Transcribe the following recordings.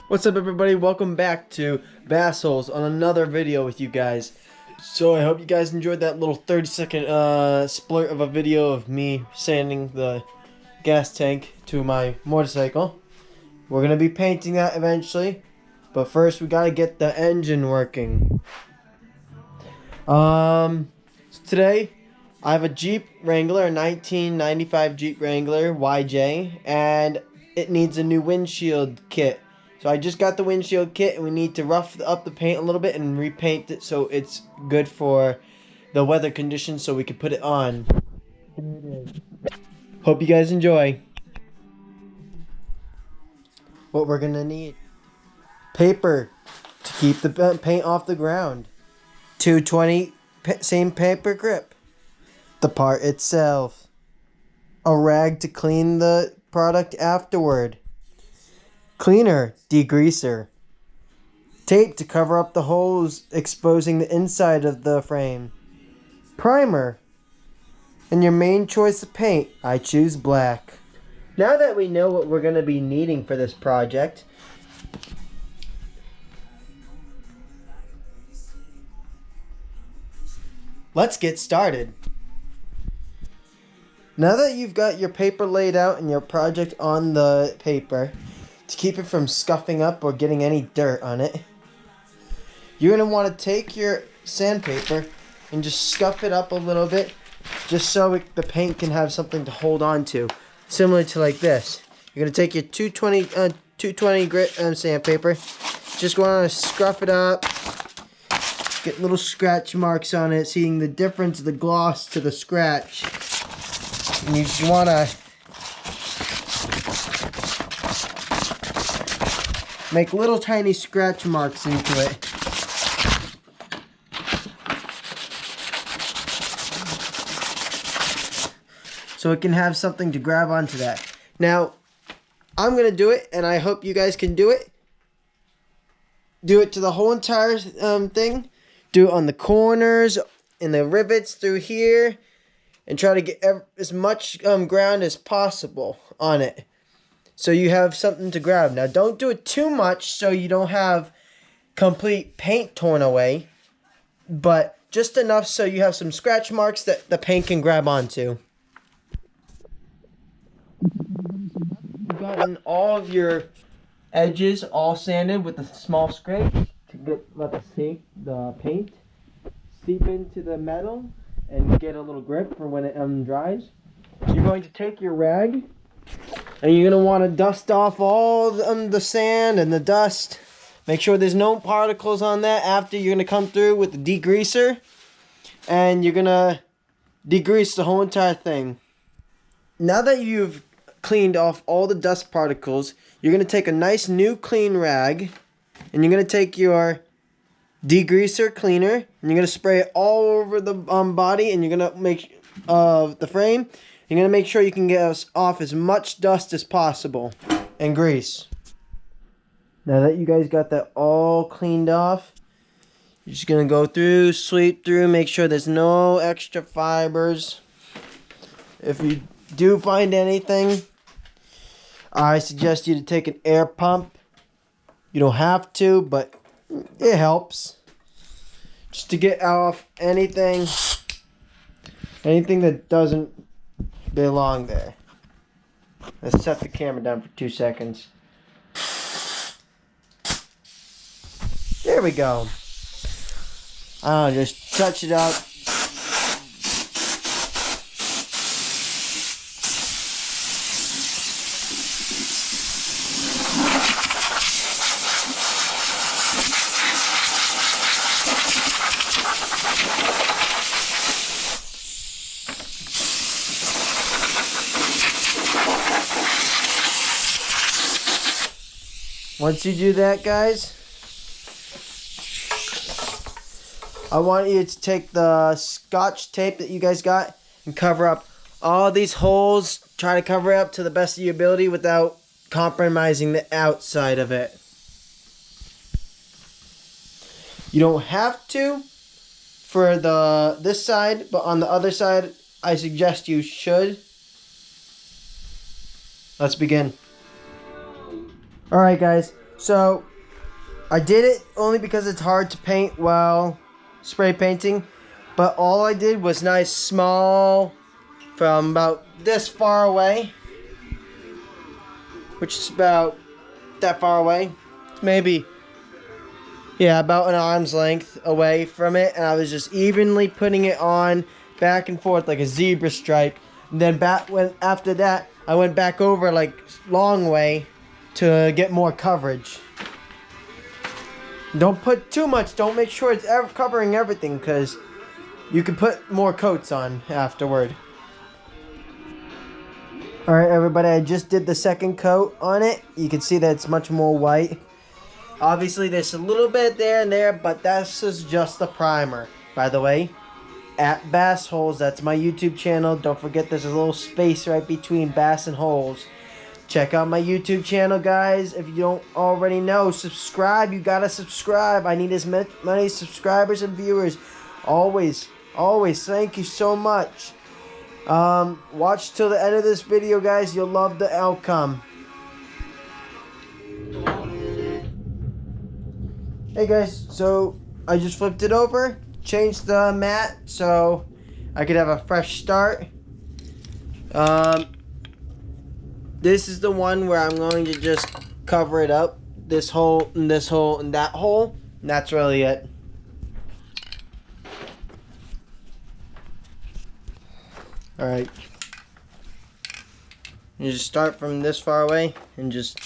What's up, everybody? Welcome back to Bass Holes on another video with you guys. So I hope you guys enjoyed that little 30-second splurt of a video of me sanding the gas tank to my motorcycle. We're gonna be painting that eventually, but first we gotta get the engine working. So today I have a Jeep Wrangler, a 1995 Jeep Wrangler YJ, and it needs a new windshield kit. So I just got the windshield kit, and we need to rough up the paint a little bit and repaint it so it's good for the weather conditions so we can put it on. Here it is. Hope you guys enjoy. What we're gonna need: paper to keep the paint off the ground, 220 same paper grip, the part itself, a rag to clean the product afterward, cleaner, degreaser, tape to cover up the holes exposing the inside of the frame, primer, and your main choice of paint. I choose black. Now that we know what we're going to be needing for this project, let's get started. Now that you've got your paper laid out and your project on the paper, to keep it from scuffing up or getting any dirt on it, you're going to want to take your sandpaper and just scuff it up a little bit, just so the paint can have something to hold on to, similar to like this. You're going to take your 220 grit sandpaper, just want to scruff it up, get little scratch marks on it, seeing the difference of the gloss to the scratch. And you just want to make little tiny scratch marks into it. So it can have something to grab onto that. Now, I'm going to do it, and I hope you guys can do it. Do it to the whole entire thing. Do it on the corners, in the rivets through here, and try to get as much ground as possible on it, so you have something to grab. Now, don't do it too much so you don't have complete paint torn away, but just enough so you have some scratch marks that the paint can grab onto. You've gotten all of your edges all sanded with a small scrape to let the paint seep into the metal and get a little grip for when it dries. You're going to take your rag, and you're going to want to dust off all the sand and the dust. Make sure there's no particles on that. After, you're going to come through with the degreaser, and you're going to degrease the whole entire thing. Now that you've cleaned off all the dust particles, you're going to take a nice new clean rag, and you're going to take your degreaser cleaner, and you're going to spray it all over the body, and you're going to make the frame. You're going to make sure you can get off as much dust as possible and grease. Now that you guys got that all cleaned off, you're just going to go through, sweep through, make sure there's no extra fibers. If you do find anything, I suggest you to take an air pump. You don't have to, but it helps. Just to get off anything that doesn't belong there. Let's set the camera down for 2 seconds. There we go. I don't know, just touch it up. Once you do that, guys, I want you to take the Scotch tape that you guys got and cover up all these holes. Try to cover it up to the best of your ability without compromising the outside of it. You don't have to for this side, but on the other side, I suggest you should. Let's begin. Alright guys, So I did it only because it's hard to paint while spray painting, but all I did was nice small from about this far away, which is about that far away, maybe, yeah, about an arm's length away from it, and I was just evenly putting it on back and forth like a zebra stripe. And then after that, I went back over like long way to get more coverage. Don't put too much. Don't make sure it's covering everything, because you can put more coats on afterward. Alright everybody, I just did the second coat on it. You can see that it's much more white. Obviously there's a little bit there and there, but this is just the primer. By the way, at Bass Holes, that's my YouTube channel. Don't forget there's a little space right between Bass and Holes. Check out my YouTube channel, guys. If you don't already know, subscribe. You gotta subscribe. I need as many subscribers and viewers. Always, always. Thank you so much. Watch till the end of this video, guys. You'll love the outcome. Hey guys, so I just flipped it over, changed the mat so I could have a fresh start. This is the one where I'm going to just cover it up. This hole, and this hole, and that hole. And that's really it. Alright. You just start from this far away and just...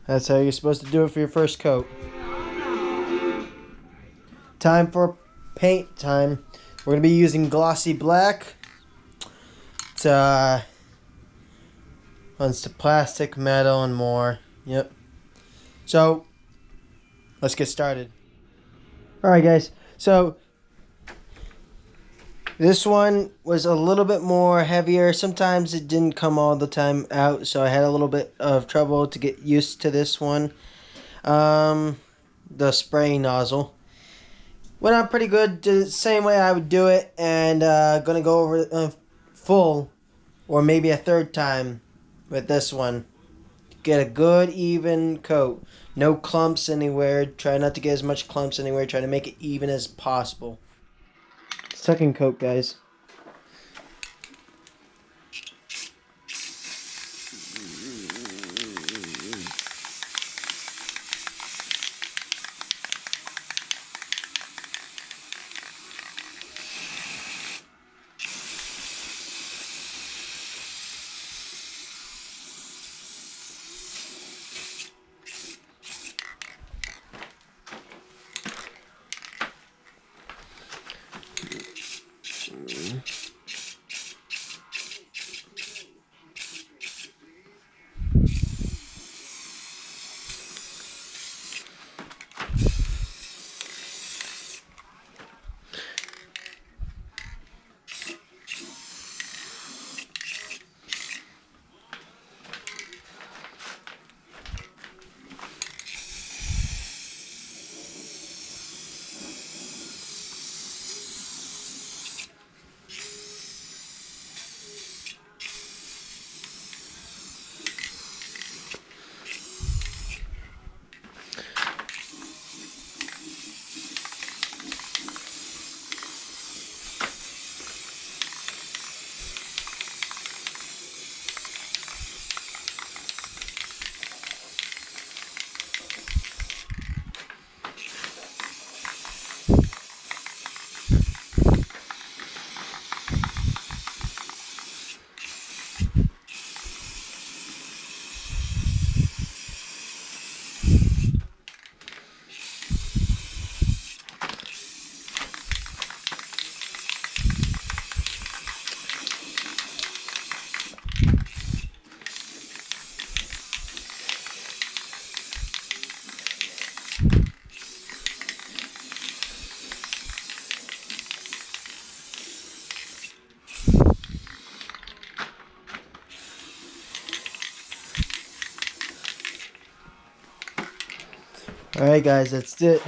That's how you're supposed to do it for your first coat. Time for paint time. We're going to be using glossy black. It's plastic, metal, and more. Yep. So, let's get started. Alright guys, so this one was a little bit more heavier. Sometimes it didn't come all the time out, so I had a little bit of trouble to get used to this one. The spray nozzle went on pretty good, the same way I would do it, and gonna go over full, or maybe a third time with this one. Get a good even coat. No clumps anywhere. Try not to get as much clumps anywhere. Try to make it even as possible. Second coat, guys. Alright guys, that's it.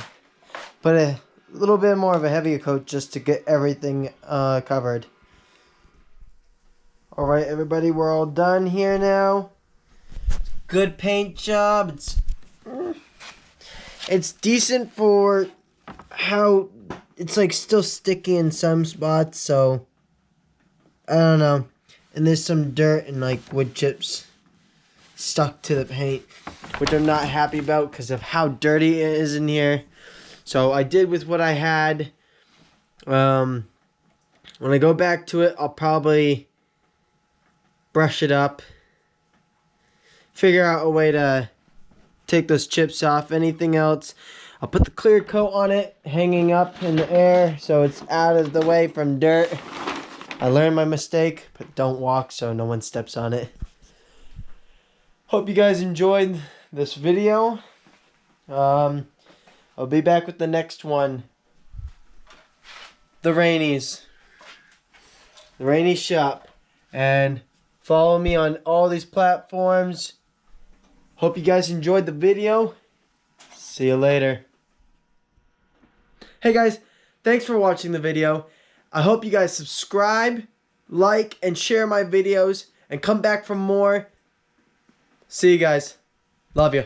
Put a little bit more of a heavier coat just to get everything covered. Alright everybody, we're all done here now. Good paint job. It's decent for how it's like still sticky in some spots, so I don't know. And there's some dirt and like wood chips stuck to the paint, which I'm not happy about because of how dirty it is in here. So I did with what I had. When I go back to it, I'll probably brush it up, figure out a way to take those chips off. Anything else, I'll put the clear coat on it, hanging up in the air so it's out of the way from dirt. I learned my mistake, but don't walk so no one steps on it. Hope you guys enjoyed this video. I'll be back with the next one. The Rainies shop. And follow me on all these platforms. Hope you guys enjoyed the video. See you later. Hey guys, thanks for watching the video. I hope you guys subscribe, like, and share my videos, and come back for more. See you guys. Love you.